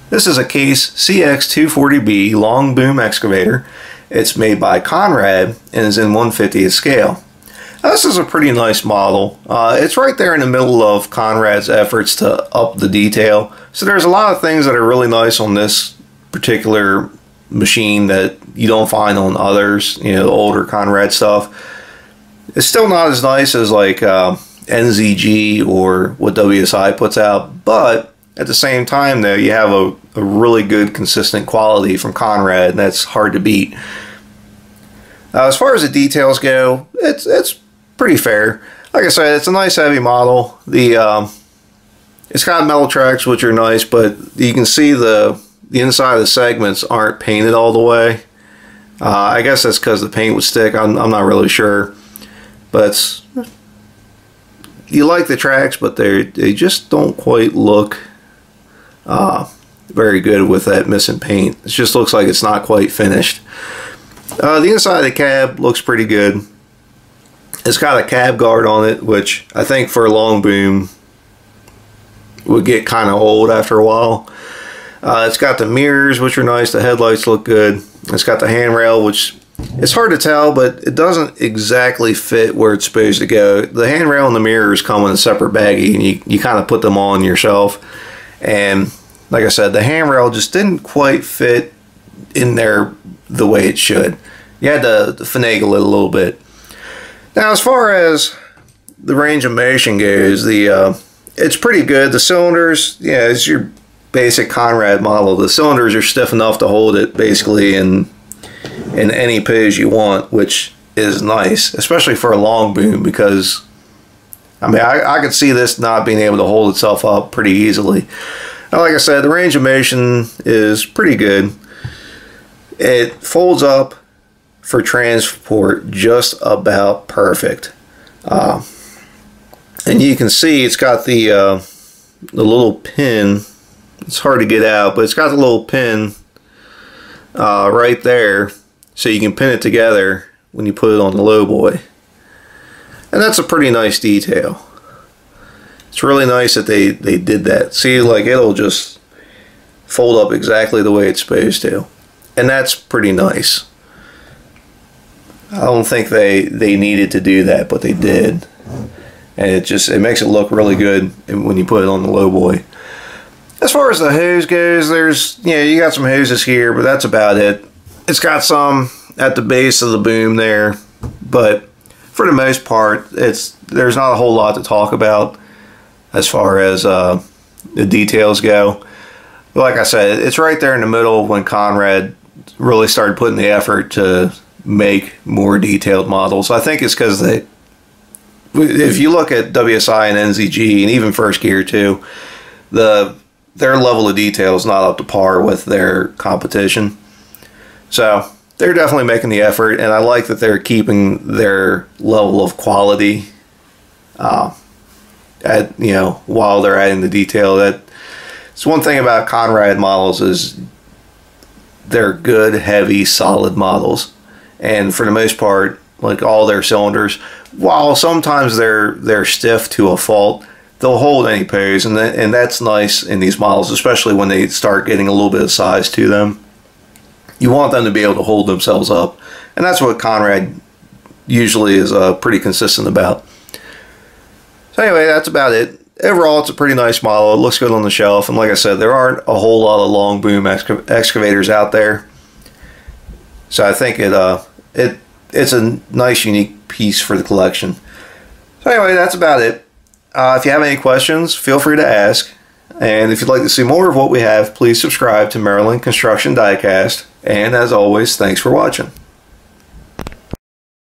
This is a Case CX240B long boom excavator. It's made by Conrad and is in 1/50th scale. Now, this is a pretty nice model. It's right there in the middle of Conrad's efforts to up the detail. So there's a lot of things that are really nice on this particular machine that you don't find on others, you know, the older Conrad stuff. It's still not as nice as like NZG or what WSI puts out, but at the same time though, you have a really good consistent quality from Conrad, and that's hard to beat. As far as the details go, it's pretty fair. Like I said, it's a nice heavy model. It's got metal tracks, which are nice, but you can see the inside of the segments aren't painted all the way. I guess that's because the paint would stick. I'm not really sure, but you like the tracks, but they just don't quite look very good with that missing paint. It just looks like it's not quite finished. The inside of the cab looks pretty good. It's got a cab guard on it, which I think for a long boom would get kind of old after a while. It's got the mirrors, which are nice. The headlights look good. It's got the handrail, which it's hard to tell, but it doesn't exactly fit where it's supposed to go. The handrail and the mirrors come in a separate baggie, and you kind of put them on yourself. And like I said, the handrail just didn't quite fit in there the way it should. You had to finagle it a little bit. Now, as far as the range of motion goes, it's pretty good. The cylinders, yeah, it's your basic Conrad model. The cylinders are stiff enough to hold it basically in any pose you want, which is nice, especially for a long boom, because I mean, I could see this not being able to hold itself up pretty easily. Now, like I said, the range of motion is pretty good. It folds up for transport just about perfect. And you can see it's got the little pin. It's hard to get out, but it's got the little pin right there, so you can pin it together when you put it on the lowboy. And that's a pretty nice detail. It's really nice that they did that. See, like, it'll just fold up exactly the way it's supposed to. And that's pretty nice. I don't think they needed to do that, but they did. And it makes it look really good when you put it on the lowboy. As far as the hose goes, you got some hoses here, but that's about it. It's got some at the base of the boom there, but for the most part, there's not a whole lot to talk about as far as the details go. But like I said, it's right there in the middle when Conrad really started putting the effort to make more detailed models. I think it's because if you look at WSI and NZG and even First Gear too, their level of detail is not up to par with their competition. So they're definitely making the effort, and I like that they're keeping their level of quality while they're adding the detail. It's one thing about Conrad models is they're good, heavy, solid models, and for the most part, like all their cylinders, while sometimes they're stiff to a fault, they'll hold any pose, and that's nice in these models, especially when they start getting a little bit of size to them. You want them to be able to hold themselves up, and that's what Conrad usually is pretty consistent about. So anyway, that's about it. Overall, it's a pretty nice model. It looks good on the shelf, and like I said, there aren't a whole lot of long boom excavators out there, so I think it's a nice, unique piece for the collection. So anyway, that's about it. If you have any questions, feel free to ask. And if you'd like to see more of what we have, please subscribe to Maryland Construction Diecast. And as always, thanks for watching.